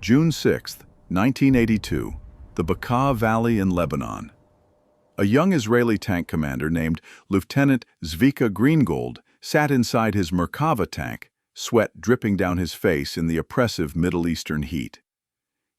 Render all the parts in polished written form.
June 6, 1982, the Bekaa Valley in Lebanon. A young Israeli tank commander named Lieutenant Zvika Greengold sat inside his Merkava tank, sweat dripping down his face in the oppressive Middle Eastern heat.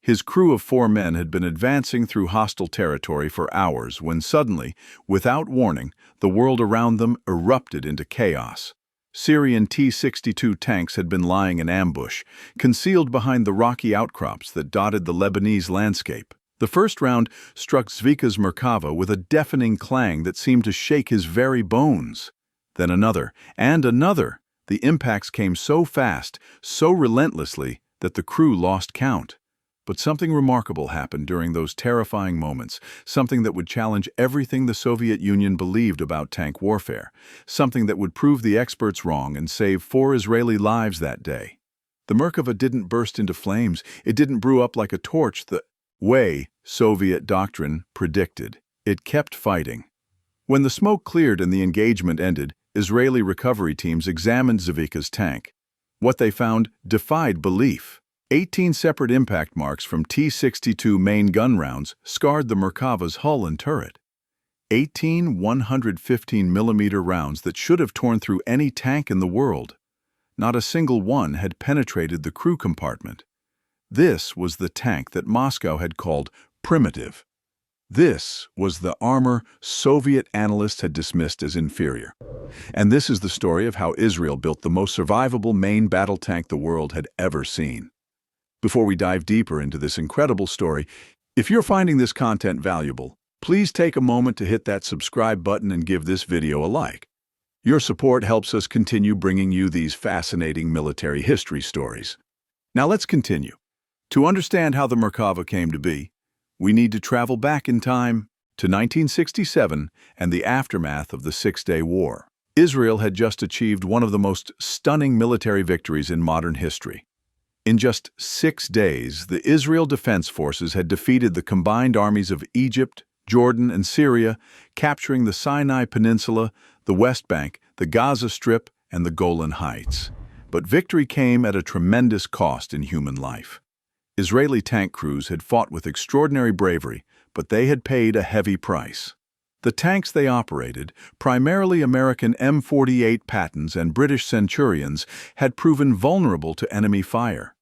His crew of 4 men had been advancing through hostile territory for hours when suddenly, without warning, the world around them erupted into chaos. Syrian T-62 tanks had been lying in ambush, concealed behind the rocky outcrops that dotted the Lebanese landscape. The first round struck Zvika's Merkava with a deafening clang that seemed to shake his very bones. Then another, and another. The impacts came so fast, so relentlessly, that the crew lost count. But something remarkable happened during those terrifying moments, something that would challenge everything the Soviet Union believed about tank warfare, something that would prove the experts wrong and save 4 Israeli lives that day. The Merkava didn't burst into flames, it didn't brew up like a torch the way Soviet doctrine predicted. It kept fighting. When the smoke cleared and the engagement ended, Israeli recovery teams examined Zvika's tank. What they found defied belief. 18 separate impact marks from T-62 main gun rounds scarred the Merkava's hull and turret. 18 115mm rounds that should have torn through any tank in the world. Not a single one had penetrated the crew compartment. This was the tank that Moscow had called primitive. This was the armor Soviet analysts had dismissed as inferior. And this is the story of how Israel built the most survivable main battle tank the world had ever seen. Before we dive deeper into this incredible story, if you're finding this content valuable, please take a moment to hit that subscribe button and give this video a like. Your support helps us continue bringing you these fascinating military history stories. Now let's continue. To understand how the Merkava came to be, we need to travel back in time to 1967 and the aftermath of the Six-Day War. Israel had just achieved one of the most stunning military victories in modern history. In just 6 days, the Israel Defense Forces had defeated the combined armies of Egypt, Jordan, and Syria, capturing the Sinai Peninsula, the West Bank, the Gaza Strip, and the Golan Heights. But victory came at a tremendous cost in human life. Israeli tank crews had fought with extraordinary bravery, but they had paid a heavy price. The tanks they operated, primarily American M48 Pattons and British Centurions, had proven vulnerable to enemy fire.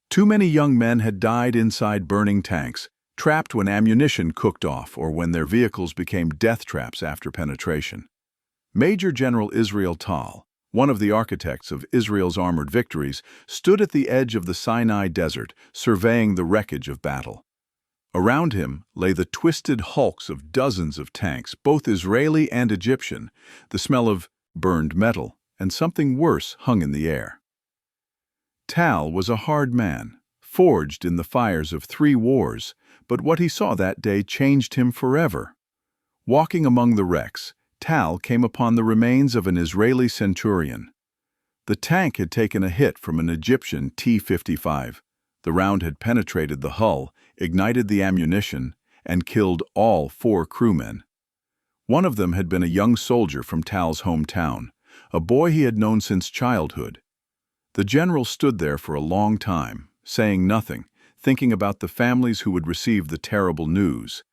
Too many young men had died inside burning tanks, trapped when ammunition cooked off or when their vehicles became death traps after penetration. Major General Israel Tal, one of the architects of Israel's armored victories, stood at the edge of the Sinai Desert, surveying the wreckage of battle. Around him lay the twisted hulks of dozens of tanks, both Israeli and Egyptian. The smell of burned metal and something worse hung in the air. Tal was a hard man, forged in the fires of 3 wars, but what he saw that day changed him forever. Walking among the wrecks, Tal came upon the remains of an Israeli Centurion. The tank had taken a hit from an Egyptian T-55. The round had penetrated the hull, ignited the ammunition, and killed all 4 crewmen. One of them had been a young soldier from Tal's hometown, a boy he had known since childhood. The general stood there for a long time, saying nothing, thinking about the families who would receive the terrible news.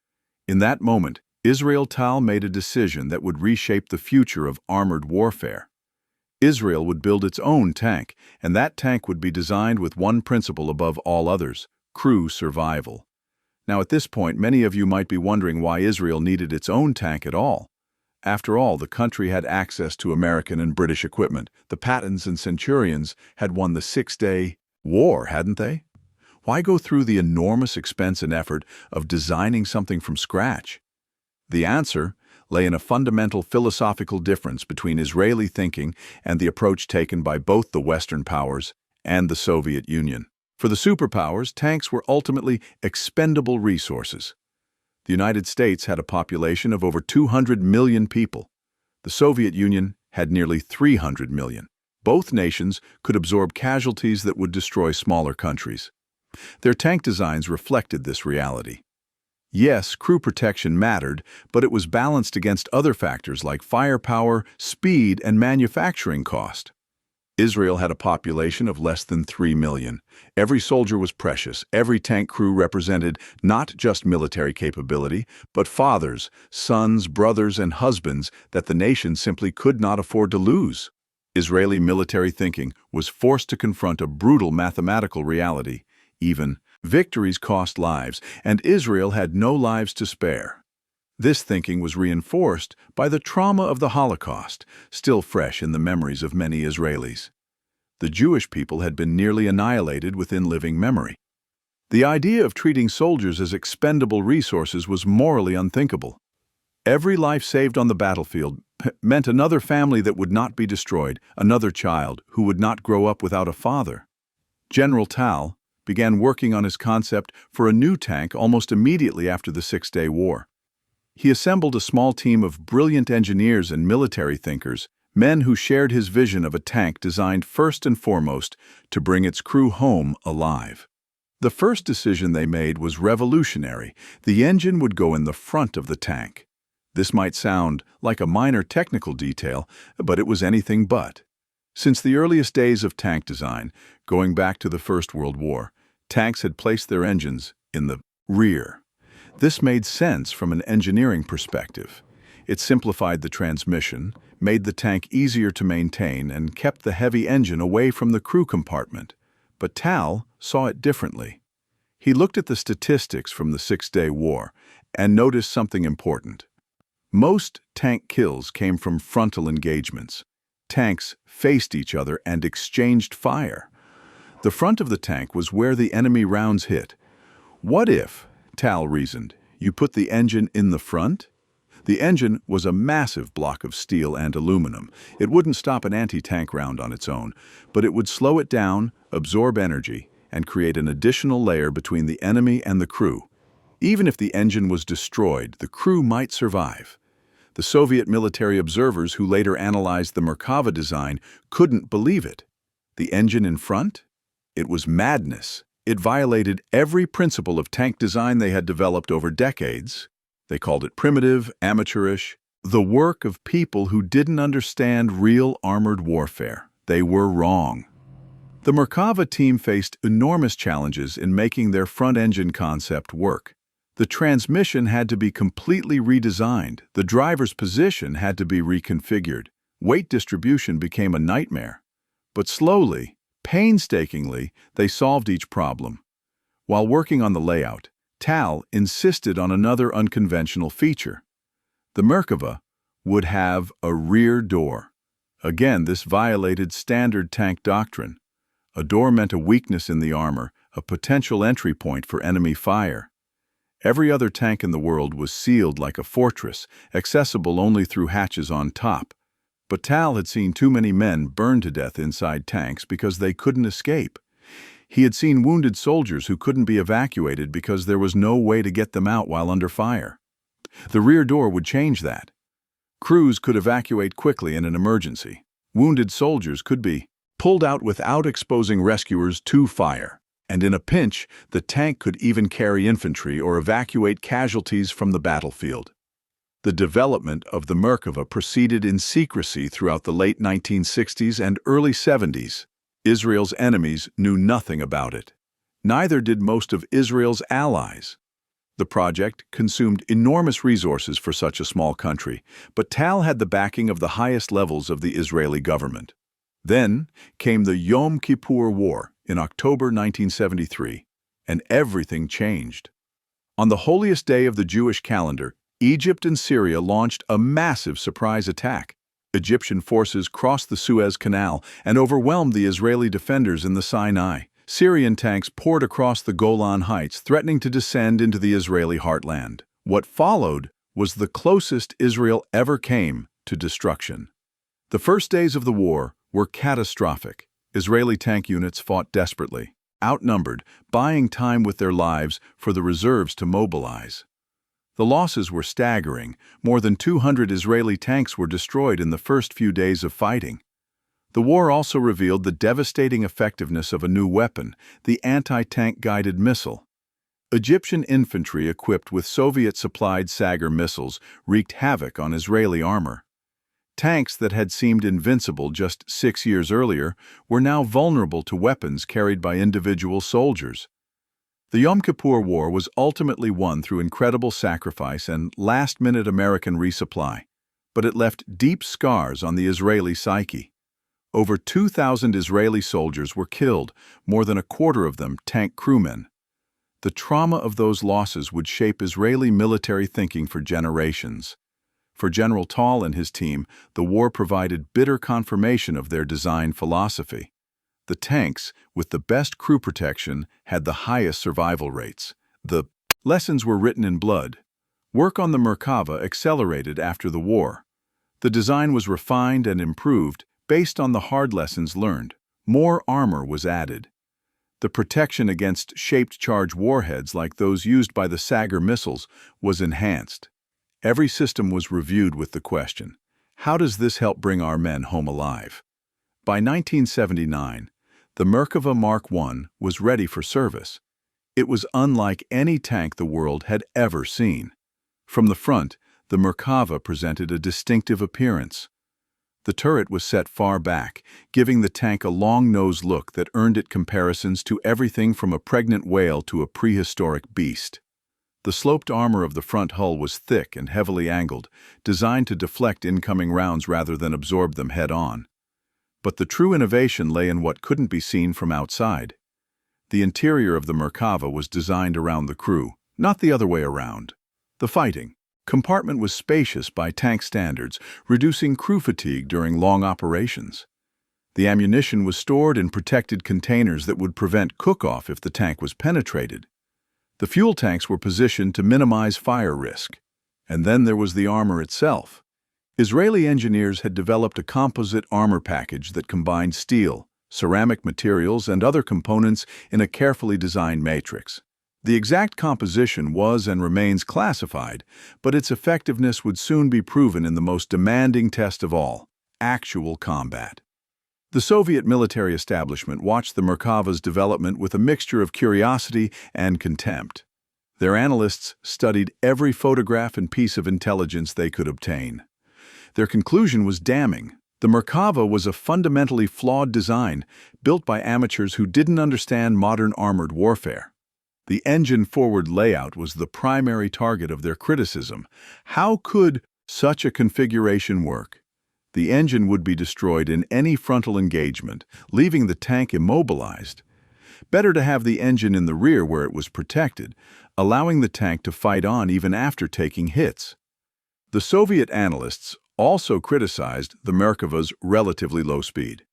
In that moment, Israel Tal made a decision that would reshape the future of armored warfare. Israel would build its own tank, and that tank would be designed with one principle above all others: crew survival. Now at this point, many of you might be wondering why Israel needed its own tank at all. After all, the country had access to American and British equipment. The Pattons and Centurions had won the Six-Day War, hadn't they? Why go through the enormous expense and effort of designing something from scratch? The answer lay in a fundamental philosophical difference between Israeli thinking and the approach taken by both the Western powers and the Soviet Union. For the superpowers, tanks were ultimately expendable resources. The United States had a population of over 200 million people. The Soviet Union had nearly 300 million. Both nations could absorb casualties that would destroy smaller countries. Their tank designs reflected this reality. Yes, crew protection mattered, but it was balanced against other factors like firepower, speed, and manufacturing cost. Israel had a population of less than 3 million. Every soldier was precious. Every tank crew represented not just military capability, but fathers, sons, brothers, and husbands that the nation simply could not afford to lose. Israeli military thinking was forced to confront a brutal mathematical reality. Even victories cost lives, and Israel had no lives to spare. This thinking was reinforced by the trauma of the Holocaust, still fresh in the memories of many Israelis. The Jewish people had been nearly annihilated within living memory. The idea of treating soldiers as expendable resources was morally unthinkable. Every life saved on the battlefield meant another family that would not be destroyed, another child who would not grow up without a father. General Tal began working on his concept for a new tank almost immediately after the Six-Day War. He assembled a small team of brilliant engineers and military thinkers, men who shared his vision of a tank designed first and foremost to bring its crew home alive. The first decision they made was revolutionary. The engine would go in the front of the tank. This might sound like a minor technical detail, but it was anything but. Since the earliest days of tank design, going back to the First World War, tanks had placed their engines in the rear. This made sense from an engineering perspective. It simplified the transmission, made the tank easier to maintain, and kept the heavy engine away from the crew compartment. But Tal saw it differently. He looked at the statistics from the Six-Day War and noticed something important. Most tank kills came from frontal engagements. Tanks faced each other and exchanged fire. The front of the tank was where the enemy rounds hit. What if, Tal reasoned, you put the engine in the front? The engine was a massive block of steel and aluminum. It wouldn't stop an anti-tank round on its own, but it would slow it down, absorb energy, and create an additional layer between the enemy and the crew. Even if the engine was destroyed, the crew might survive. The Soviet military observers who later analyzed the Merkava design couldn't believe it. The engine in front? It was madness. It violated every principle of tank design they had developed over decades. They called it primitive, amateurish, the work of people who didn't understand real armored warfare. They were wrong. The Merkava team faced enormous challenges in making their front-engine concept work. The transmission had to be completely redesigned. The driver's position had to be reconfigured. Weight distribution became a nightmare. But slowly, painstakingly, they solved each problem. While working on the layout, Tal insisted on another unconventional feature. The Merkava would have a rear door. Again, this violated standard tank doctrine. A door meant a weakness in the armor, a potential entry point for enemy fire. Every other tank in the world was sealed like a fortress, accessible only through hatches on top. But Tal had seen too many men burn to death inside tanks because they couldn't escape. He had seen wounded soldiers who couldn't be evacuated because there was no way to get them out while under fire. The rear door would change that. Crews could evacuate quickly in an emergency. Wounded soldiers could be pulled out without exposing rescuers to fire. And in a pinch, the tank could even carry infantry or evacuate casualties from the battlefield. The development of the Merkava proceeded in secrecy throughout the late 1960s and early 70s. Israel's enemies knew nothing about it. Neither did most of Israel's allies. The project consumed enormous resources for such a small country, but Tal had the backing of the highest levels of the Israeli government. Then came the Yom Kippur War in October 1973, and everything changed. On the holiest day of the Jewish calendar, Egypt and Syria launched a massive surprise attack. Egyptian forces crossed the Suez Canal and overwhelmed the Israeli defenders in the Sinai. Syrian tanks poured across the Golan Heights, threatening to descend into the Israeli heartland. What followed was the closest Israel ever came to destruction. The first days of the war were catastrophic. Israeli tank units fought desperately, outnumbered, buying time with their lives for the reserves to mobilize. The losses were staggering. More than 200 Israeli tanks were destroyed in the first few days of fighting. The war also revealed the devastating effectiveness of a new weapon, the anti-tank guided missile. Egyptian infantry equipped with Soviet-supplied Sagar missiles wreaked havoc on Israeli armor. Tanks that had seemed invincible just 6 years earlier were now vulnerable to weapons carried by individual soldiers. The Yom Kippur War was ultimately won through incredible sacrifice and last-minute American resupply, but it left deep scars on the Israeli psyche. Over 2,000 Israeli soldiers were killed, more than a quarter of them tank crewmen. The trauma of those losses would shape Israeli military thinking for generations. For General Tal and his team, the war provided bitter confirmation of their design philosophy. The tanks, with the best crew protection, had the highest survival rates. The lessons were written in blood. Work on the Merkava accelerated after the war. The design was refined and improved based on the hard lessons learned. More armor was added. The protection against shaped-charge warheads like those used by the Sagar missiles was enhanced. Every system was reviewed with the question, how does this help bring our men home alive? By 1979, the Merkava Mark I was ready for service. It was unlike any tank the world had ever seen. From the front, the Merkava presented a distinctive appearance. The turret was set far back, giving the tank a long-nosed look that earned it comparisons to everything from a pregnant whale to a prehistoric beast. The sloped armor of the front hull was thick and heavily angled, designed to deflect incoming rounds rather than absorb them head-on. But the true innovation lay in what couldn't be seen from outside. The interior of the Merkava was designed around the crew, not the other way around. The fighting compartment was spacious by tank standards, reducing crew fatigue during long operations. The ammunition was stored in protected containers that would prevent cook-off if the tank was penetrated. The fuel tanks were positioned to minimize fire risk. And then there was the armor itself. Israeli engineers had developed a composite armor package that combined steel, ceramic materials, and other components in a carefully designed matrix. The exact composition was and remains classified, but its effectiveness would soon be proven in the most demanding test of all, actual combat. The Soviet military establishment watched the Merkava's development with a mixture of curiosity and contempt. Their analysts studied every photograph and piece of intelligence they could obtain. Their conclusion was damning. The Merkava was a fundamentally flawed design, built by amateurs who didn't understand modern armored warfare. The engine-forward layout was the primary target of their criticism. How could such a configuration work? The engine would be destroyed in any frontal engagement, leaving the tank immobilized. Better to have the engine in the rear where it was protected, allowing the tank to fight on even after taking hits. The Soviet analysts also criticized the Merkava's relatively low speed.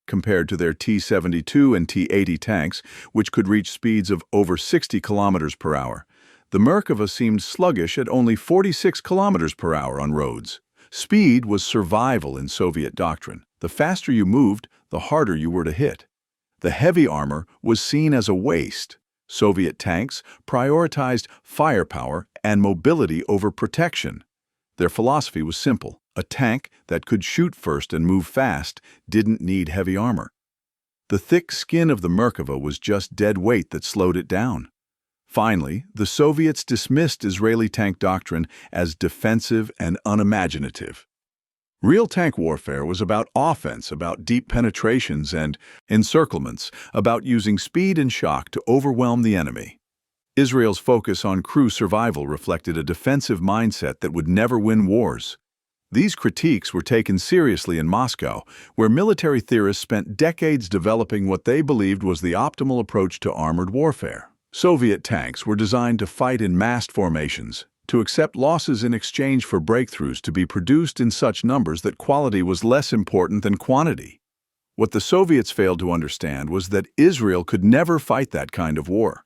Compared to their T-72 and T-80 tanks, which could reach speeds of over 60 kilometers per hour, the Merkava seemed sluggish at only 46 kilometers per hour on roads. Speed was survival in Soviet doctrine. The faster you moved, the harder you were to hit. The heavy armor was seen as a waste. Soviet tanks prioritized firepower and mobility over protection. Their philosophy was simple. A tank that could shoot first and move fast didn't need heavy armor. The thick skin of the Merkava was just dead weight that slowed it down. Finally, the Soviets dismissed Israeli tank doctrine as defensive and unimaginative. Real tank warfare was about offense, about deep penetrations and encirclements, about using speed and shock to overwhelm the enemy. Israel's focus on crew survival reflected a defensive mindset that would never win wars. These critiques were taken seriously in Moscow, where military theorists spent decades developing what they believed was the optimal approach to armored warfare. Soviet tanks were designed to fight in massed formations, to accept losses in exchange for breakthroughs to be produced in such numbers that quality was less important than quantity. What the Soviets failed to understand was that Israel could never fight that kind of war.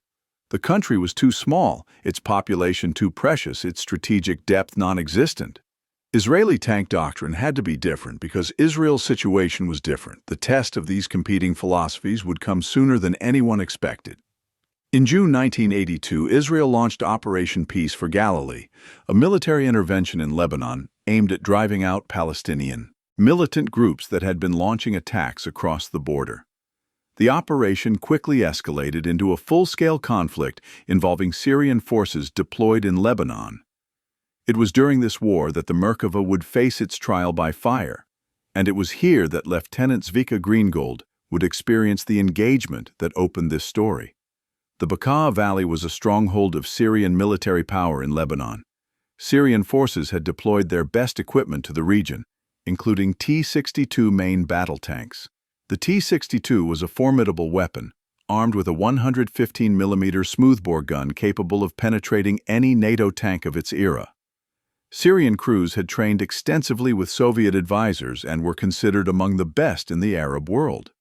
The country was too small, its population too precious, its strategic depth non-existent. Israeli tank doctrine had to be different because Israel's situation was different. The test of these competing philosophies would come sooner than anyone expected. In June 1982, Israel launched Operation Peace for Galilee, a military intervention in Lebanon aimed at driving out Palestinian militant groups that had been launching attacks across the border. The operation quickly escalated into a full-scale conflict involving Syrian forces deployed in Lebanon. It was during this war that the Merkava would face its trial by fire, and it was here that Lieutenant Zvika Greengold would experience the engagement that opened this story. The Bekaa Valley was a stronghold of Syrian military power in Lebanon. Syrian forces had deployed their best equipment to the region, including T-62 main battle tanks. The T-62 was a formidable weapon, armed with a 115mm smoothbore gun capable of penetrating any NATO tank of its era. Syrian crews had trained extensively with Soviet advisors and were considered among the best in the Arab world.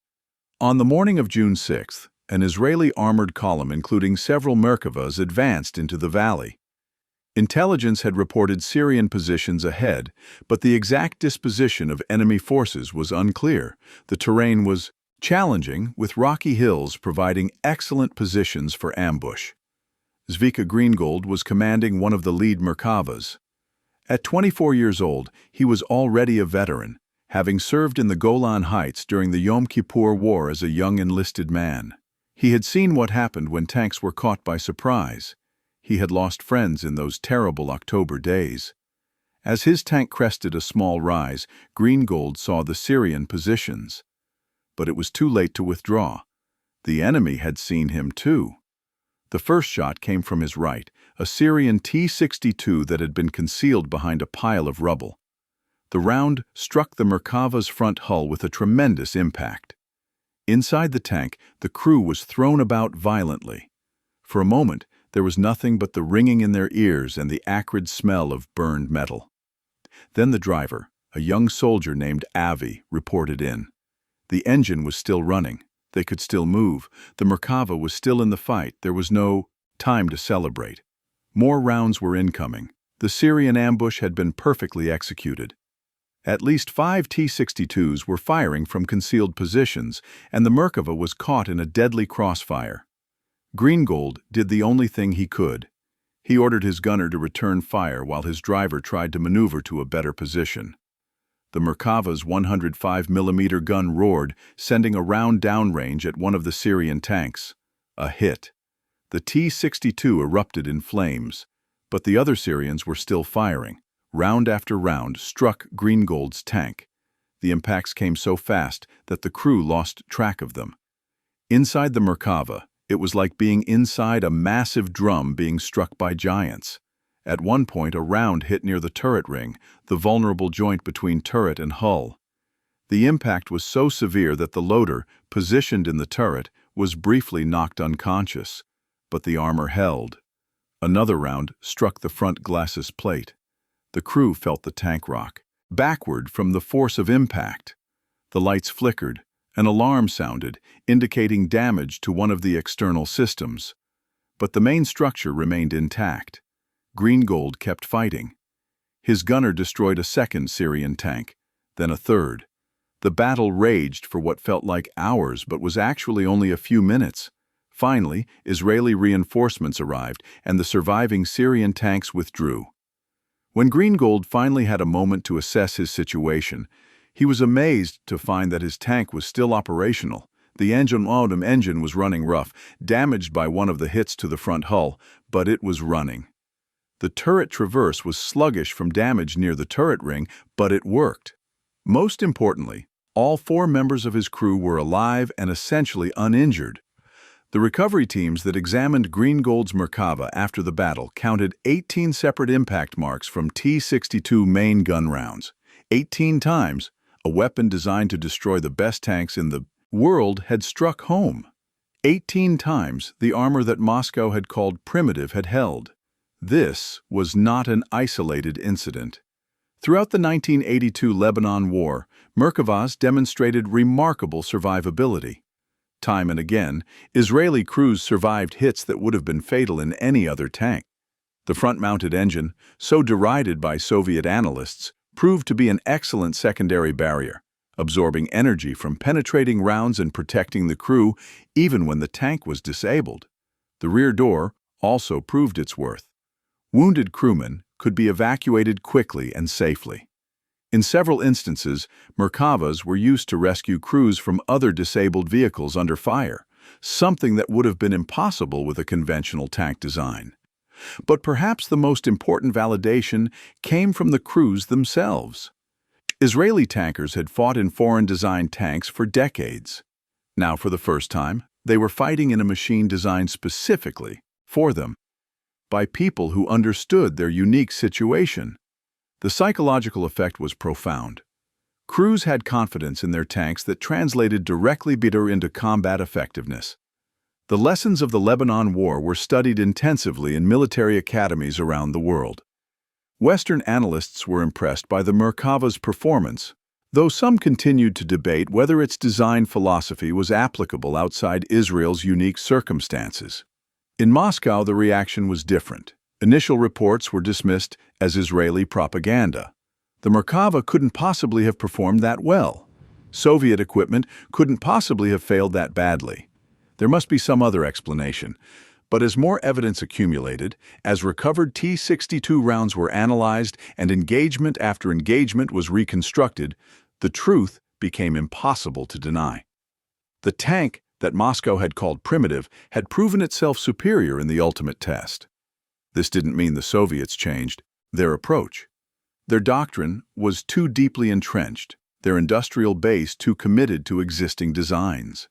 On the morning of June 6th, an Israeli armored column including several Merkavas advanced into the valley. Intelligence had reported Syrian positions ahead, but the exact disposition of enemy forces was unclear. The terrain was challenging, with rocky hills providing excellent positions for ambush. Zvika Greengold was commanding one of the lead Merkavas. At 24 years old, he was already a veteran, having served in the Golan Heights during the Yom Kippur War as a young enlisted man. He had seen what happened when tanks were caught by surprise. He had lost friends in those terrible October days. As his tank crested a small rise, Greengold saw the Syrian positions. But it was too late to withdraw. The enemy had seen him too. The first shot came from his right, a Syrian T-62 that had been concealed behind a pile of rubble. The round struck the Merkava's front hull with a tremendous impact. Inside the tank, the crew was thrown about violently. For a moment, there was nothing but the ringing in their ears and the acrid smell of burned metal. Then the driver, a young soldier named Avi, reported in. The engine was still running. They could still move. The Merkava was still in the fight. There was no time to celebrate. More rounds were incoming. The Syrian ambush had been perfectly executed. At least 5 T-62s were firing from concealed positions, and the Merkava was caught in a deadly crossfire. Greengold did the only thing he could. He ordered his gunner to return fire while his driver tried to maneuver to a better position. The Merkava's 105mm gun roared, sending a round downrange at one of the Syrian tanks. A hit. The T-62 erupted in flames, but the other Syrians were still firing. Round after round struck Greengold's tank. The impacts came so fast that the crew lost track of them. Inside the Merkava, it was like being inside a massive drum being struck by giants. At one point, a round hit near the turret ring, the vulnerable joint between turret and hull. The impact was so severe that the loader, positioned in the turret, was briefly knocked unconscious, but the armor held. Another round struck the front glacis plate. The crew felt the tank rock, backward from the force of impact. The lights flickered. An alarm sounded, indicating damage to one of the external systems. But the main structure remained intact. Greengold kept fighting. His gunner destroyed a second Syrian tank, then a third. The battle raged for what felt like hours but was actually only a few minutes. Finally, Israeli reinforcements arrived and the surviving Syrian tanks withdrew. When Greengold finally had a moment to assess his situation, he was amazed to find that his tank was still operational. The engine was running rough, damaged by one of the hits to the front hull, but it was running. The turret traverse was sluggish from damage near the turret ring, but it worked. Most importantly, all 4 members of his crew were alive and essentially uninjured. The recovery teams that examined Greengold's Merkava after the battle counted 18 separate impact marks from T-62 main gun rounds. 18 times, a weapon designed to destroy the best tanks in the world had struck home. 18 times, the armor that Moscow had called primitive had held. This was not an isolated incident. Throughout the 1982 Lebanon War, Merkavas demonstrated remarkable survivability. Time and again, Israeli crews survived hits that would have been fatal in any other tank. The front-mounted engine, so derided by Soviet analysts, proved to be an excellent secondary barrier, absorbing energy from penetrating rounds and protecting the crew even when the tank was disabled. The rear door also proved its worth. Wounded crewmen could be evacuated quickly and safely. In several instances, Merkavas were used to rescue crews from other disabled vehicles under fire, something that would have been impossible with a conventional tank design. But perhaps the most important validation came from the crews themselves. Israeli tankers had fought in foreign-designed tanks for decades. Now, for the first time, they were fighting in a machine designed specifically for them, by people who understood their unique situation. The psychological effect was profound. Crews had confidence in their tanks that translated directly into combat effectiveness. The lessons of the Lebanon War were studied intensively in military academies around the world. Western analysts were impressed by the Merkava's performance, though some continued to debate whether its design philosophy was applicable outside Israel's unique circumstances. In Moscow, the reaction was different. Initial reports were dismissed as Israeli propaganda. The Merkava couldn't possibly have performed that well. Soviet equipment couldn't possibly have failed that badly. There must be some other explanation. But as more evidence accumulated, as recovered T-62 rounds were analyzed and engagement after engagement was reconstructed, the truth became impossible to deny. The tank that Moscow had called primitive had proven itself superior in the ultimate test. This didn't mean the Soviets changed their approach. Their doctrine was too deeply entrenched, their industrial base too committed to existing designs.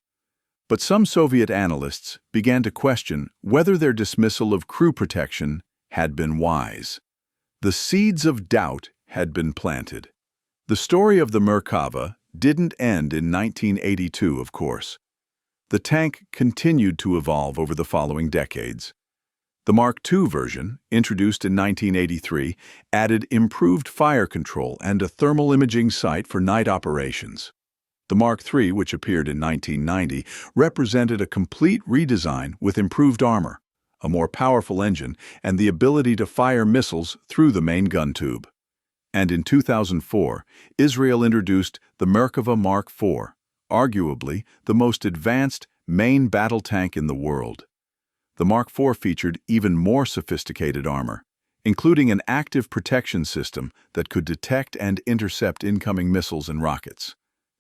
But some Soviet analysts began to question whether their dismissal of crew protection had been wise. The seeds of doubt had been planted. The story of the Merkava didn't end in 1982, of course. The tank continued to evolve over the following decades. The Mark II version, introduced in 1983, added improved fire control and a thermal imaging sight for night operations. The Mark III, which appeared in 1990, represented a complete redesign with improved armor, a more powerful engine, and the ability to fire missiles through the main gun tube. And in 2004, Israel introduced the Merkava Mark IV, arguably the most advanced main battle tank in the world. The Mark IV featured even more sophisticated armor, including an active protection system that could detect and intercept incoming missiles and rockets.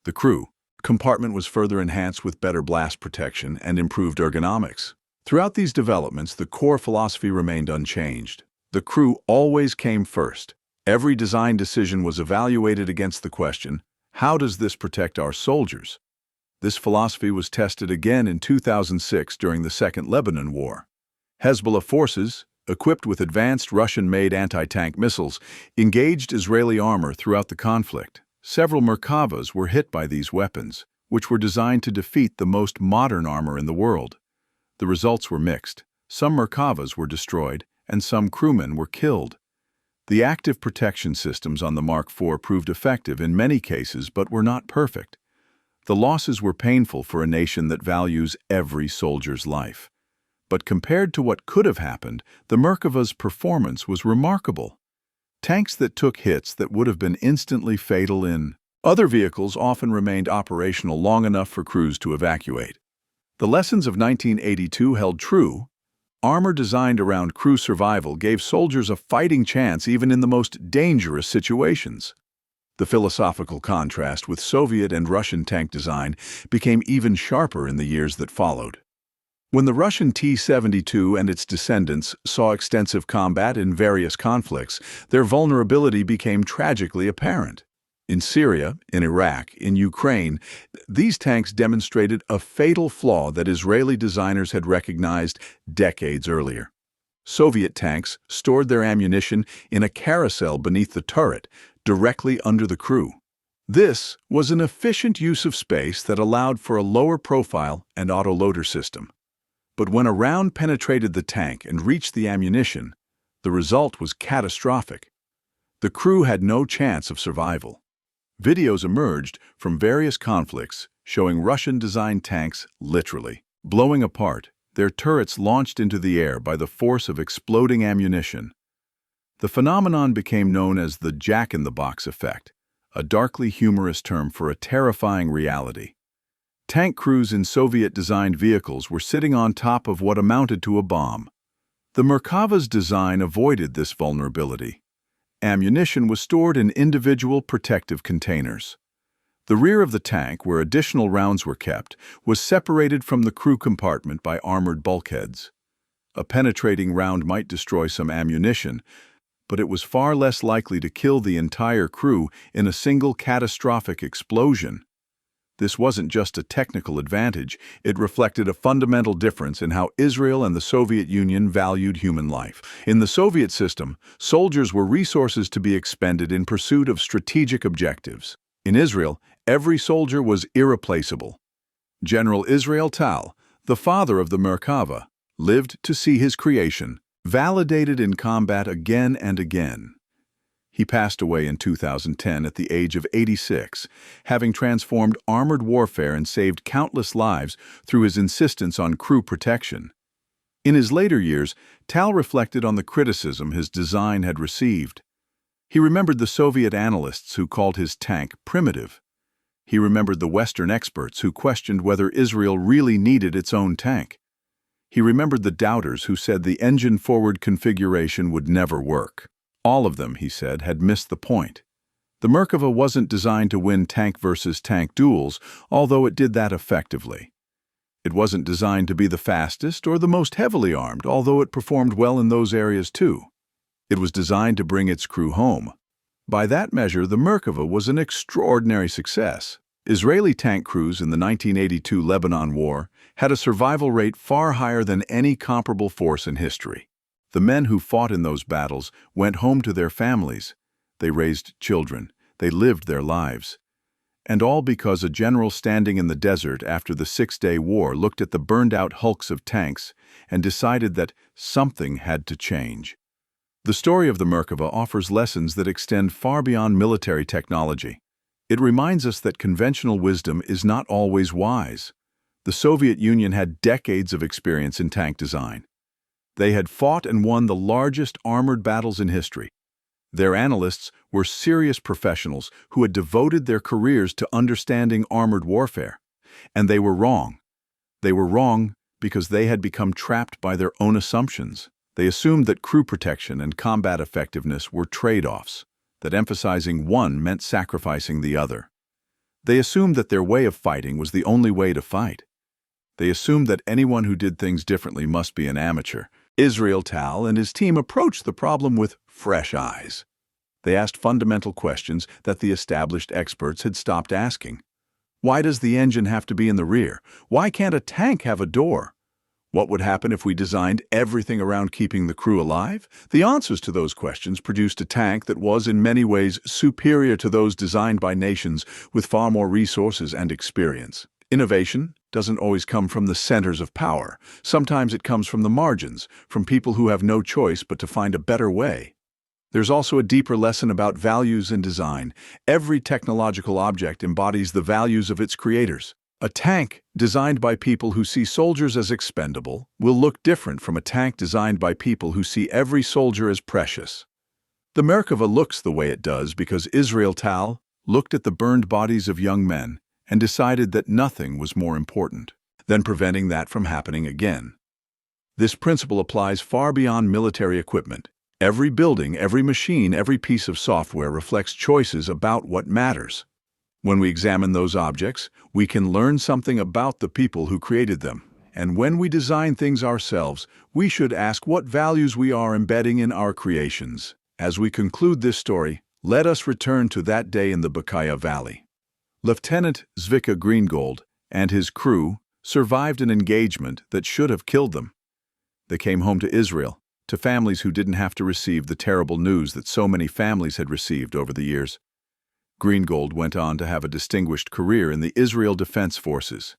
The crew compartment was further enhanced with better blast protection and improved ergonomics. Throughout these developments, the core philosophy remained unchanged. The crew always came first. Every design decision was evaluated against the question, how does this protect our soldiers? This philosophy was tested again in 2006 during the Second Lebanon War. Hezbollah forces, equipped with advanced Russian-made anti-tank missiles, engaged Israeli armor throughout the conflict. Several Merkavas were hit by these weapons, which were designed to defeat the most modern armor in the world. The results were mixed. Some Merkavas were destroyed, and some crewmen were killed. The active protection systems on the Mark IV proved effective in many cases but were not perfect. The losses were painful for a nation that values every soldier's life. But compared to what could have happened, the Merkava's performance was remarkable. Tanks that took hits that would have been instantly fatal in other vehicles often remained operational long enough for crews to evacuate. The lessons of 1982 held true. Armor designed around crew survival gave soldiers a fighting chance even in the most dangerous situations. The philosophical contrast with Soviet and Russian tank design became even sharper in the years that followed. When the Russian T-72 and its descendants saw extensive combat in various conflicts, their vulnerability became tragically apparent. In Syria, in Iraq, in Ukraine, these tanks demonstrated a fatal flaw that Israeli designers had recognized decades earlier. Soviet tanks stored their ammunition in a carousel beneath the turret, directly under the crew. This was an efficient use of space that allowed for a lower profile and autoloader system. But when a round penetrated the tank and reached the ammunition, the result was catastrophic. The crew had no chance of survival. Videos emerged from various conflicts showing Russian-designed tanks literally blowing apart, their turrets launched into the air by the force of exploding ammunition. The phenomenon became known as the jack-in-the-box effect, a darkly humorous term for a terrifying reality. Tank crews in Soviet-designed vehicles were sitting on top of what amounted to a bomb. The Merkava's design avoided this vulnerability. Ammunition was stored in individual protective containers. The rear of the tank, where additional rounds were kept, was separated from the crew compartment by armored bulkheads. A penetrating round might destroy some ammunition, but it was far less likely to kill the entire crew in a single catastrophic explosion. This wasn't just a technical advantage, it reflected a fundamental difference in how Israel and the Soviet Union valued human life. In the Soviet system, soldiers were resources to be expended in pursuit of strategic objectives. In Israel, every soldier was irreplaceable. General Israel Tal, the father of the Merkava, lived to see his creation validated in combat again and again. He passed away in 2010 at the age of 86, having transformed armored warfare and saved countless lives through his insistence on crew protection. In his later years, Tal reflected on the criticism his design had received. He remembered the Soviet analysts who called his tank primitive. He remembered the Western experts who questioned whether Israel really needed its own tank. He remembered the doubters who said the engine-forward configuration would never work. All of them, he said, had missed the point. The Merkava wasn't designed to win tank versus tank duels, although it did that effectively. It wasn't designed to be the fastest or the most heavily armed, although it performed well in those areas too. It was designed to bring its crew home. By that measure, the Merkava was an extraordinary success. Israeli tank crews in the 1982 Lebanon War had a survival rate far higher than any comparable force in history. The men who fought in those battles went home to their families. They raised children. They lived their lives. And all because a general standing in the desert after the Six-Day War looked at the burned-out hulks of tanks and decided that something had to change. The story of the Merkava offers lessons that extend far beyond military technology. It reminds us that conventional wisdom is not always wise. The Soviet Union had decades of experience in tank design. They had fought and won the largest armored battles in history. Their analysts were serious professionals who had devoted their careers to understanding armored warfare. And they were wrong. They were wrong because they had become trapped by their own assumptions. They assumed that crew protection and combat effectiveness were trade-offs, that emphasizing one meant sacrificing the other. They assumed that their way of fighting was the only way to fight. They assumed that anyone who did things differently must be an amateur. Israel Tal and his team approached the problem with fresh eyes. They asked fundamental questions that the established experts had stopped asking. Why does the engine have to be in the rear? Why can't a tank have a door? What would happen if we designed everything around keeping the crew alive? The answers to those questions produced a tank that was in many ways superior to those designed by nations with far more resources and experience. Innovation doesn't always come from the centers of power. Sometimes it comes from the margins, from people who have no choice but to find a better way. There's also a deeper lesson about values in design. Every technological object embodies the values of its creators. A tank designed by people who see soldiers as expendable will look different from a tank designed by people who see every soldier as precious. The Merkava looks the way it does because Israel Tal looked at the burned bodies of young men and decided that nothing was more important than preventing that from happening again. This principle applies far beyond military equipment. Every building, every machine, every piece of software reflects choices about what matters. When we examine those objects, we can learn something about the people who created them. And when we design things ourselves, we should ask what values we are embedding in our creations. As we conclude this story, let us return to that day in the Merkava Valley. Lieutenant Zvika Greengold and his crew survived an engagement that should have killed them. They came home to Israel, to families who didn't have to receive the terrible news that so many families had received over the years. Greengold went on to have a distinguished career in the Israel Defense Forces.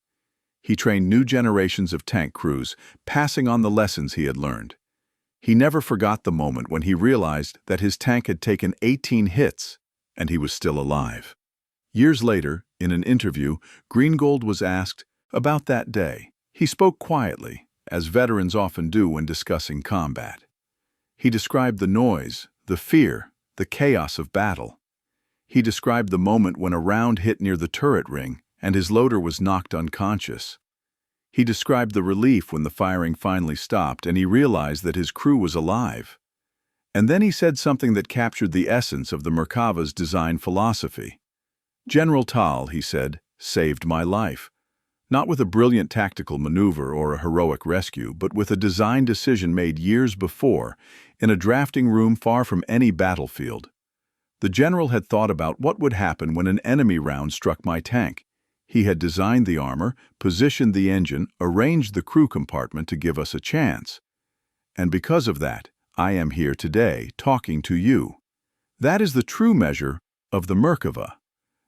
He trained new generations of tank crews, passing on the lessons he had learned. He never forgot the moment when he realized that his tank had taken 18 hits and he was still alive. Years later, in an interview, Greengold was asked about that day. He spoke quietly, as veterans often do when discussing combat. He described the noise, the fear, the chaos of battle. He described the moment when a round hit near the turret ring and his loader was knocked unconscious. He described the relief when the firing finally stopped and he realized that his crew was alive. And then he said something that captured the essence of the Merkava's design philosophy. General Tal, he said, saved my life. Not with a brilliant tactical maneuver or a heroic rescue, but with a design decision made years before, in a drafting room far from any battlefield. The general had thought about what would happen when an enemy round struck my tank. He had designed the armor, positioned the engine, arranged the crew compartment to give us a chance. And because of that, I am here today, talking to you. That is the true measure of the Merkava.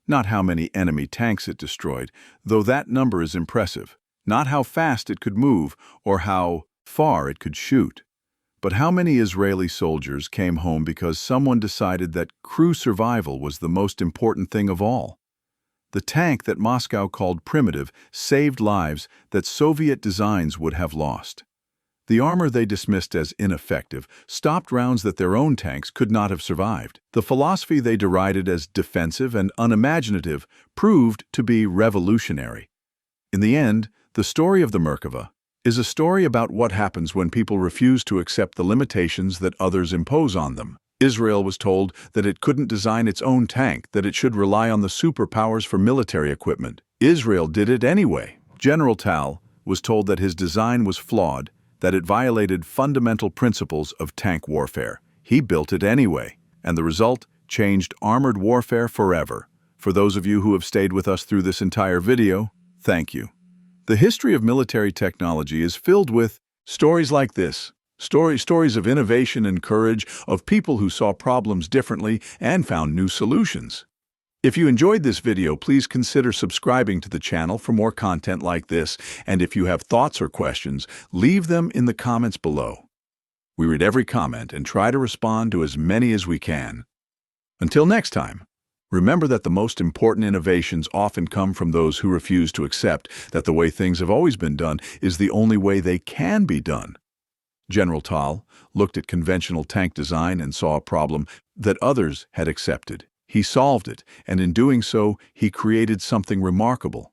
Not how many enemy tanks it destroyed, though that number is impressive. Not how fast it could move or how far it could shoot. But how many Israeli soldiers came home because someone decided that crew survival was the most important thing of all? The tank that Moscow called primitive saved lives that Soviet designs would have lost. The armor they dismissed as ineffective stopped rounds that their own tanks could not have survived. The philosophy they derided as defensive and unimaginative proved to be revolutionary. In the end, the story of the Merkava is a story about what happens when people refuse to accept the limitations that others impose on them. Israel was told that it couldn't design its own tank, that it should rely on the superpowers for military equipment. Israel did it anyway. General Tal was told that his design was flawed, that it violated fundamental principles of tank warfare. He built it anyway, and the result changed armored warfare forever. For those of you who have stayed with us through this entire video, thank you. The history of military technology is filled with stories like this. Stories of innovation and courage, of people who saw problems differently and found new solutions. If you enjoyed this video, please consider subscribing to the channel for more content like this, and if you have thoughts or questions, leave them in the comments below. We read every comment and try to respond to as many as we can. Until next time, remember that the most important innovations often come from those who refuse to accept that the way things have always been done is the only way they can be done. General Tal looked at conventional tank design and saw a problem that others had accepted. He solved it, and in doing so, he created something remarkable.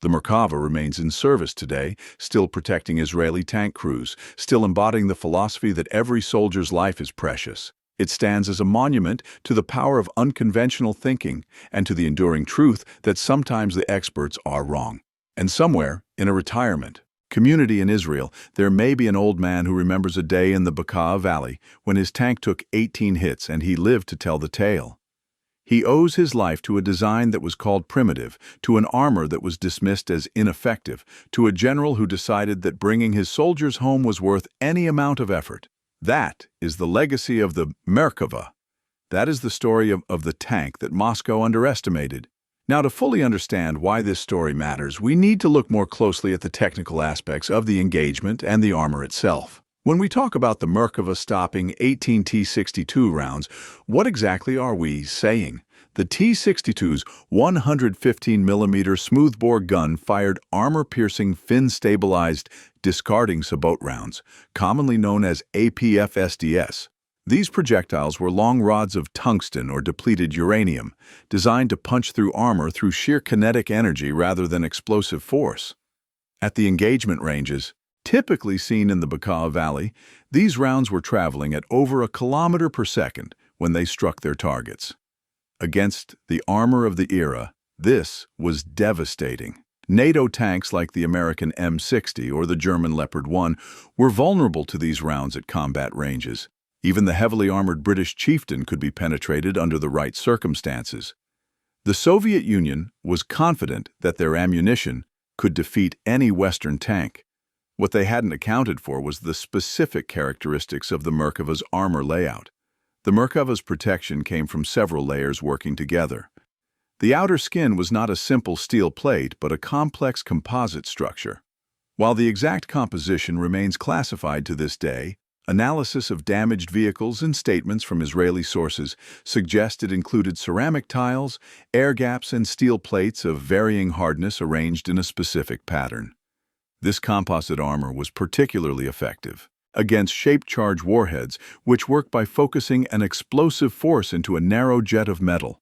The Merkava remains in service today, still protecting Israeli tank crews, still embodying the philosophy that every soldier's life is precious. It stands as a monument to the power of unconventional thinking and to the enduring truth that sometimes the experts are wrong. And somewhere, in a retirement community in Israel, there may be an old man who remembers a day in the Merkava Valley when his tank took 18 hits and he lived to tell the tale. He owes his life to a design that was called primitive, to an armor that was dismissed as ineffective, to a general who decided that bringing his soldiers home was worth any amount of effort. That is the legacy of the Merkava. That is the story of the tank that Moscow underestimated. Now, to fully understand why this story matters, we need to look more closely at the technical aspects of the engagement and the armor itself. When we talk about the Merkava stopping 18 T-62 rounds, what exactly are we saying? The T-62's 115mm smoothbore gun fired armor-piercing, fin-stabilized, discarding sabot rounds, commonly known as APF-SDS. These projectiles were long rods of tungsten or depleted uranium, designed to punch through armor through sheer kinetic energy rather than explosive force. At the engagement ranges, typically seen in the Merkava Valley, these rounds were traveling at over 1 kilometer per second when they struck their targets. Against the armor of the era, this was devastating. NATO tanks like the American M60 or the German Leopard 1 were vulnerable to these rounds at combat ranges. Even the heavily armored British Chieftain could be penetrated under the right circumstances. The Soviet Union was confident that their ammunition could defeat any Western tank. What they hadn't accounted for was the specific characteristics of the Merkava's armor layout. The Merkava's protection came from several layers working together. The outer skin was not a simple steel plate, but a complex composite structure. While the exact composition remains classified to this day, analysis of damaged vehicles and statements from Israeli sources suggest it included ceramic tiles, air gaps, and steel plates of varying hardness arranged in a specific pattern. This composite armor was particularly effective against shape-charge warheads, which work by focusing an explosive force into a narrow jet of metal.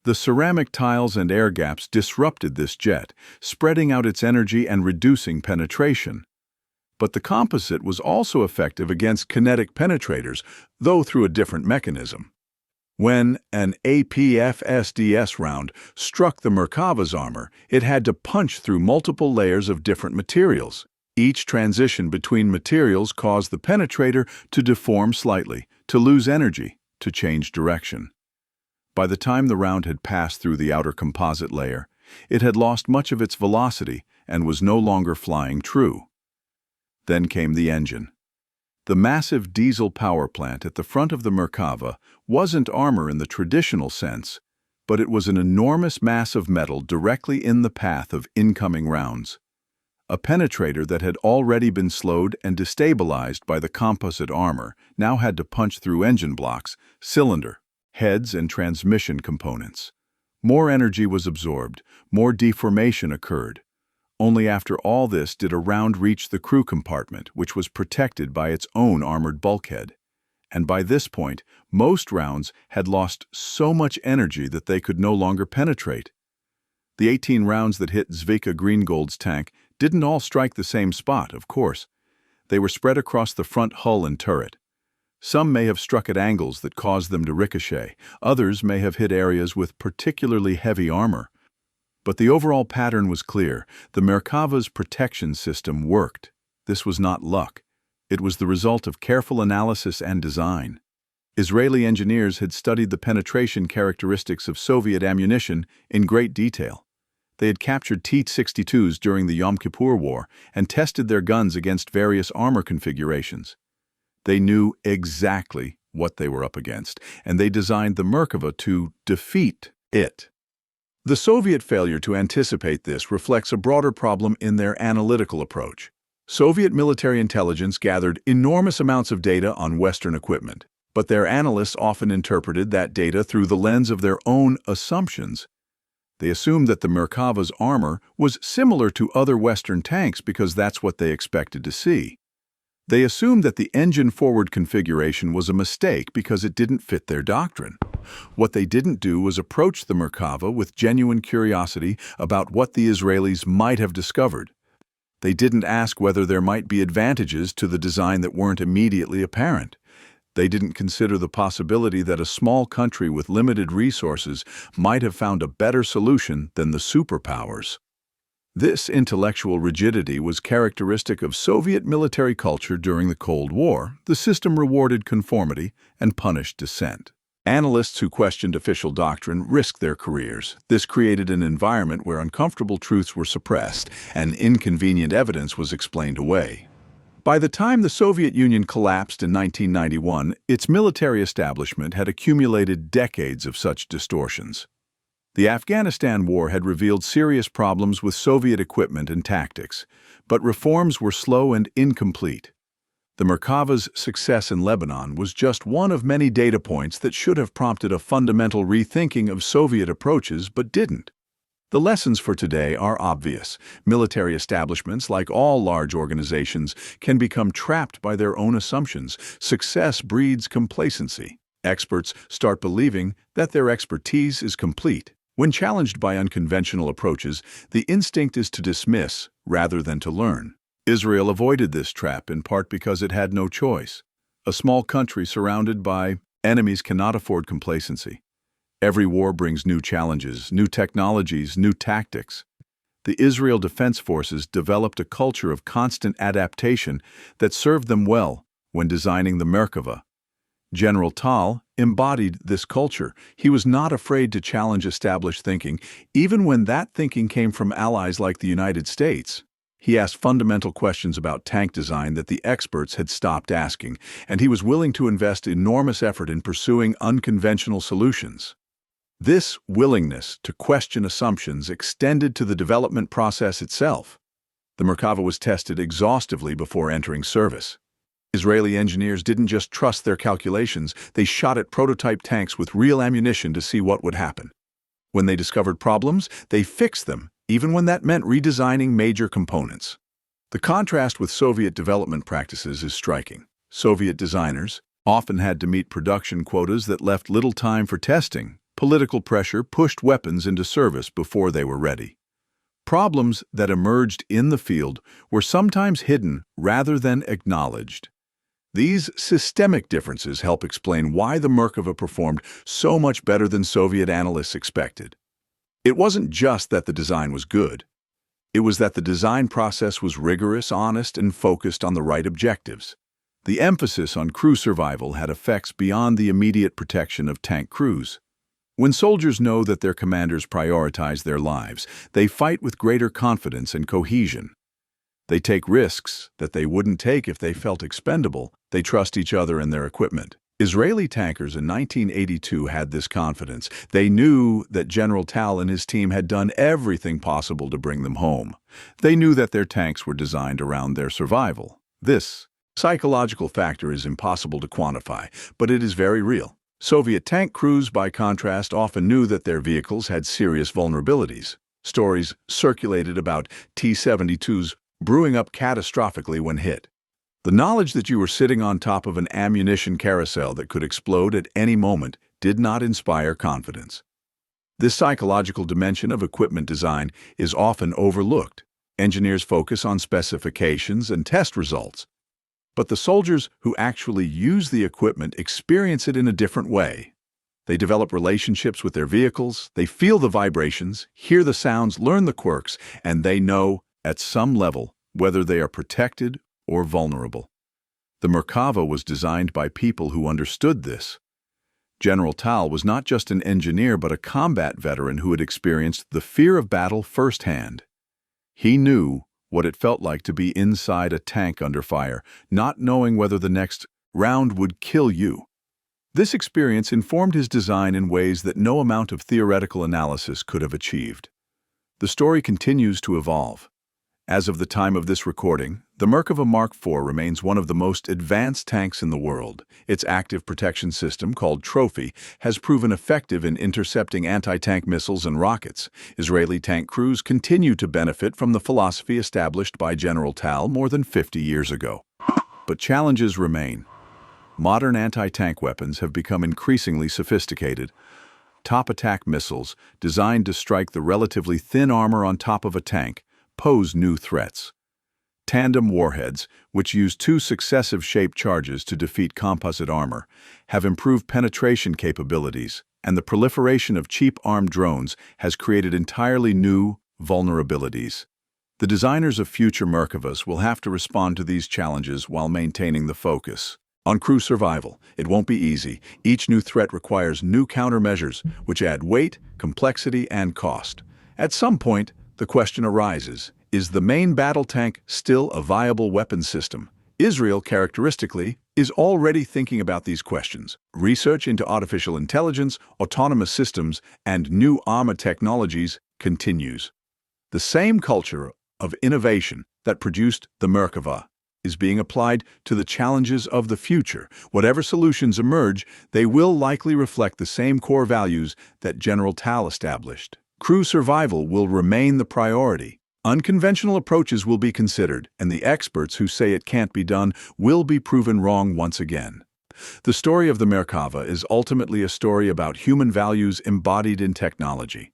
The ceramic tiles and air gaps disrupted this jet, spreading out its energy and reducing penetration. But the composite was also effective against kinetic penetrators, though through a different mechanism. When an APFSDS round struck the Merkava's armor, it had to punch through multiple layers of different materials. Each transition between materials caused the penetrator to deform slightly, to lose energy, to change direction. By the time the round had passed through the outer composite layer, it had lost much of its velocity and was no longer flying true. Then came the engine. The massive diesel power plant at the front of the Merkava wasn't armor in the traditional sense, but it was an enormous mass of metal directly in the path of incoming rounds. A penetrator that had already been slowed and destabilized by the composite armor now had to punch through engine blocks, cylinder, heads, and transmission components. More energy was absorbed, more deformation occurred. Only after all this did a round reach the crew compartment, which was protected by its own armored bulkhead. And by this point, most rounds had lost so much energy that they could no longer penetrate. The 18 rounds that hit Zvika Greengold's tank didn't all strike the same spot, of course. They were spread across the front hull and turret. Some may have struck at angles that caused them to ricochet. Others may have hit areas with particularly heavy armor. But the overall pattern was clear. The Merkava's protection system worked. This was not luck. It was the result of careful analysis and design. Israeli engineers had studied the penetration characteristics of Soviet ammunition in great detail. They had captured T-62s during the Yom Kippur War and tested their guns against various armor configurations. They knew exactly what they were up against, and they designed the Merkava to defeat it. The Soviet failure to anticipate this reflects a broader problem in their analytical approach. Soviet military intelligence gathered enormous amounts of data on Western equipment, but their analysts often interpreted that data through the lens of their own assumptions. They assumed that the Merkava's armor was similar to other Western tanks because that's what they expected to see. They assumed that the engine-forward configuration was a mistake because it didn't fit their doctrine. What they didn't do was approach the Merkava with genuine curiosity about what the Israelis might have discovered. They didn't ask whether there might be advantages to the design that weren't immediately apparent. They didn't consider the possibility that a small country with limited resources might have found a better solution than the superpowers. This intellectual rigidity was characteristic of Soviet military culture during the Cold War. The system rewarded conformity and punished dissent. Analysts who questioned official doctrine risked their careers. This created an environment where uncomfortable truths were suppressed and inconvenient evidence was explained away. By the time the Soviet Union collapsed in 1991, its military establishment had accumulated decades of such distortions. The Afghanistan War had revealed serious problems with Soviet equipment and tactics, but reforms were slow and incomplete. The Merkava's success in Lebanon was just one of many data points that should have prompted a fundamental rethinking of Soviet approaches but didn't. The lessons for today are obvious. Military establishments, like all large organizations, can become trapped by their own assumptions. Success breeds complacency. Experts start believing that their expertise is complete. When challenged by unconventional approaches, the instinct is to dismiss rather than to learn. Israel avoided this trap in part because it had no choice. A small country surrounded by enemies cannot afford complacency. Every war brings new challenges, new technologies, new tactics. The Israel Defense Forces developed a culture of constant adaptation that served them well when designing the Merkava. General Tal embodied this culture. He was not afraid to challenge established thinking, even when that thinking came from allies like the United States. He asked fundamental questions about tank design that the experts had stopped asking, and he was willing to invest enormous effort in pursuing unconventional solutions. This willingness to question assumptions extended to the development process itself. The Merkava was tested exhaustively before entering service. Israeli engineers didn't just trust their calculations, they shot at prototype tanks with real ammunition to see what would happen. When they discovered problems, they fixed them, even when that meant redesigning major components. The contrast with Soviet development practices is striking. Soviet designers often had to meet production quotas that left little time for testing. Political pressure pushed weapons into service before they were ready. Problems that emerged in the field were sometimes hidden rather than acknowledged. These systemic differences help explain why the Merkava performed so much better than Soviet analysts expected. It wasn't just that the design was good. It was that the design process was rigorous, honest, and focused on the right objectives. The emphasis on crew survival had effects beyond the immediate protection of tank crews. When soldiers know that their commanders prioritize their lives, they fight with greater confidence and cohesion. They take risks that they wouldn't take if they felt expendable. They trust each other and their equipment. Israeli tankers in 1982 had this confidence. They knew that General Tal and his team had done everything possible to bring them home. They knew that their tanks were designed around their survival. This psychological factor is impossible to quantify, but it is very real. Soviet tank crews, by contrast, often knew that their vehicles had serious vulnerabilities. Stories circulated about T-72s brewing up catastrophically when hit. The knowledge that you were sitting on top of an ammunition carousel that could explode at any moment did not inspire confidence. This psychological dimension of equipment design is often overlooked. Engineers focus on specifications and test results. But the soldiers who actually use the equipment experience it in a different way. They develop relationships with their vehicles, they feel the vibrations, hear the sounds, learn the quirks, and they know, at some level, whether they are protected or vulnerable. The Merkava was designed by people who understood this. General Tal was not just an engineer but a combat veteran who had experienced the fear of battle firsthand. He knew what it felt like to be inside a tank under fire, not knowing whether the next round would kill you. This experience informed his design in ways that no amount of theoretical analysis could have achieved. The story continues to evolve. As of the time of this recording, the Merkava Mark IV remains one of the most advanced tanks in the world. Its active protection system, called Trophy, has proven effective in intercepting anti-tank missiles and rockets. Israeli tank crews continue to benefit from the philosophy established by General Tal more than 50 years ago. But challenges remain. Modern anti-tank weapons have become increasingly sophisticated. Top attack missiles, designed to strike the relatively thin armor on top of a tank, pose new threats. Tandem warheads, which use two successive shaped charges to defeat composite armor, have improved penetration capabilities, and the proliferation of cheap armed drones has created entirely new vulnerabilities. The designers of future Merkavas will have to respond to these challenges while maintaining the focus. On crew survival, it won't be easy. Each new threat requires new countermeasures, which add weight, complexity, and cost. At some point, the question arises, is the main battle tank still a viable weapons system? Israel, characteristically, is already thinking about these questions. Research into artificial intelligence, autonomous systems, and new armor technologies continues. The same culture of innovation that produced the Merkava is being applied to the challenges of the future. Whatever solutions emerge, they will likely reflect the same core values that General Tal established. Crew survival will remain the priority. Unconventional approaches will be considered, and the experts who say it can't be done will be proven wrong once again. The story of the Merkava is ultimately a story about human values embodied in technology.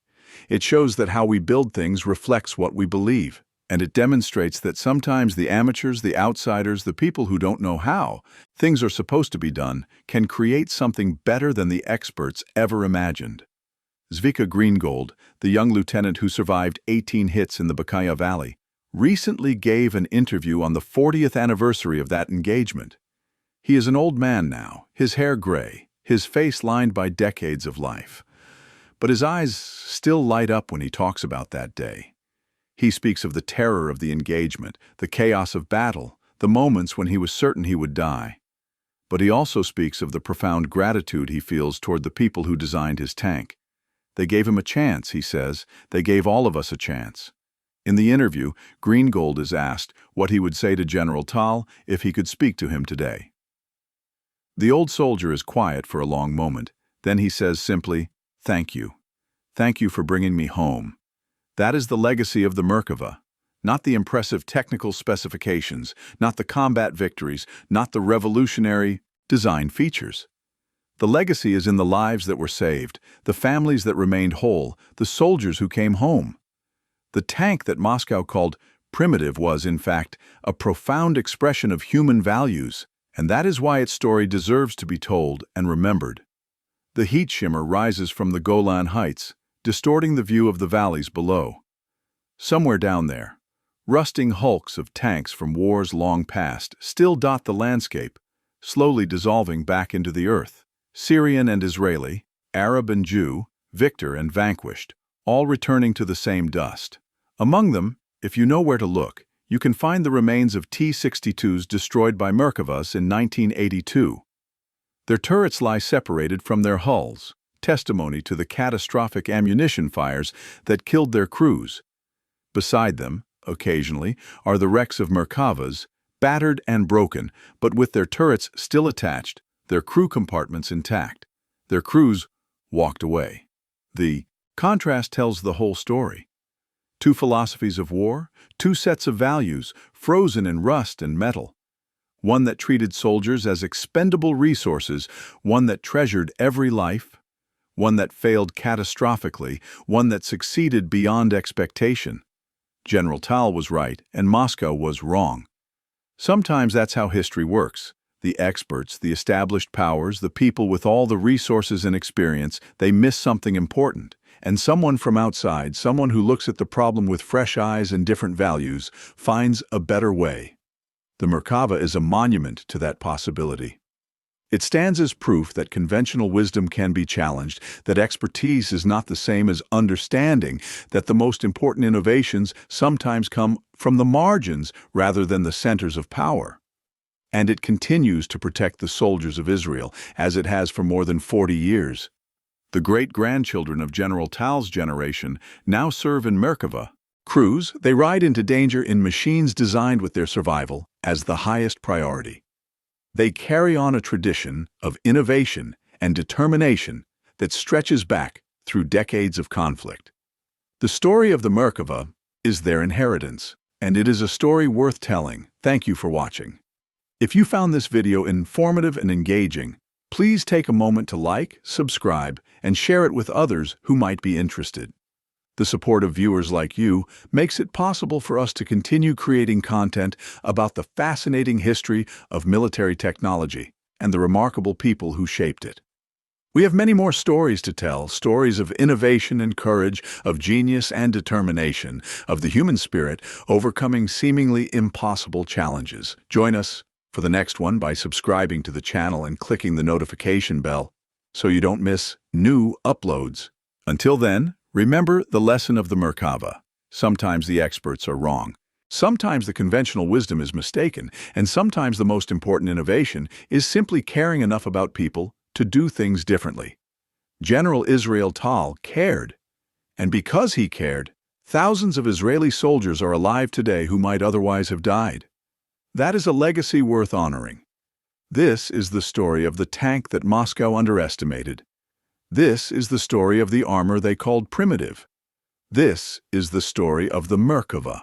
It shows that how we build things reflects what we believe, and it demonstrates that sometimes the amateurs, the outsiders, the people who don't know how things are supposed to be done can create something better than the experts ever imagined. Zvika Greengold, the young lieutenant who survived 18 hits in the Merkava Valley, recently gave an interview on the 40th anniversary of that engagement. He is an old man now, his hair gray, his face lined by decades of life. But his eyes still light up when he talks about that day. He speaks of the terror of the engagement, the chaos of battle, the moments when he was certain he would die. But he also speaks of the profound gratitude he feels toward the people who designed his tank. They gave him a chance, he says. They gave all of us a chance. In the interview, Greengold is asked what he would say to General Tal if he could speak to him today. The old soldier is quiet for a long moment. Then he says simply, "Thank you. Thank you for bringing me home." That is the legacy of the Merkava. Not the impressive technical specifications, not the combat victories, not the revolutionary design features. The legacy is in the lives that were saved, the families that remained whole, the soldiers who came home. The tank that Moscow called primitive was, in fact, a profound expression of human values, And that is why its story deserves to be told and remembered. The heat shimmer rises from the Golan Heights, distorting the view of the valleys below. Somewhere down there, rusting hulks of tanks from wars long past still dot the landscape, slowly dissolving back into the earth. Syrian and Israeli, Arab and Jew, victor and vanquished, all returning to the same dust. Among them, if you know where to look, you can find the remains of T-62s destroyed by Merkavas in 1982. Their turrets lie separated from their hulls, testimony to the catastrophic ammunition fires that killed their crews. Beside them, occasionally, are the wrecks of Merkavas, battered and broken, but with their turrets still attached, their crew compartments intact. Their crews walked away. The contrast tells the whole story. Two philosophies of war, two sets of values, frozen in rust and metal. One that treated soldiers as expendable resources, one that treasured every life, one that failed catastrophically, one that succeeded beyond expectation. General Tal was right, and Moscow was wrong. Sometimes that's how history works. The experts, the established powers, the people with all the resources and experience, they miss something important. And someone from outside, someone who looks at the problem with fresh eyes and different values, finds a better way. The Merkava is a monument to that possibility. It stands as proof that conventional wisdom can be challenged, that expertise is not the same as understanding, that the most important innovations sometimes come from the margins rather than the centers of power. And it continues to protect the soldiers of Israel, as it has for more than 40 years. The great-grandchildren of General Tal's generation now serve in Merkava. Crews, they ride into danger in machines designed with their survival as the highest priority. They carry on a tradition of innovation and determination that stretches back through decades of conflict. The story of the Merkava is their inheritance, and it is a story worth telling. Thank you for watching. If you found this video informative and engaging, please take a moment to like, subscribe, and share it with others who might be interested. The support of viewers like you makes it possible for us to continue creating content about the fascinating history of military technology and the remarkable people who shaped it. We have many more stories to tell, stories of innovation and courage, of genius and determination, of the human spirit overcoming seemingly impossible challenges. Join us for the next one by subscribing to the channel and clicking the notification bell so you don't miss new uploads. Until then, remember the lesson of the Merkava. Sometimes the experts are wrong. Sometimes the conventional wisdom is mistaken, and sometimes the most important innovation is simply caring enough about people to do things differently. General Israel Tal cared, and because he cared, thousands of Israeli soldiers are alive today who might otherwise have died. That is a legacy worth honoring. This is the story of the tank that Moscow underestimated. This is the story of the armor they called primitive. This is the story of the Merkava.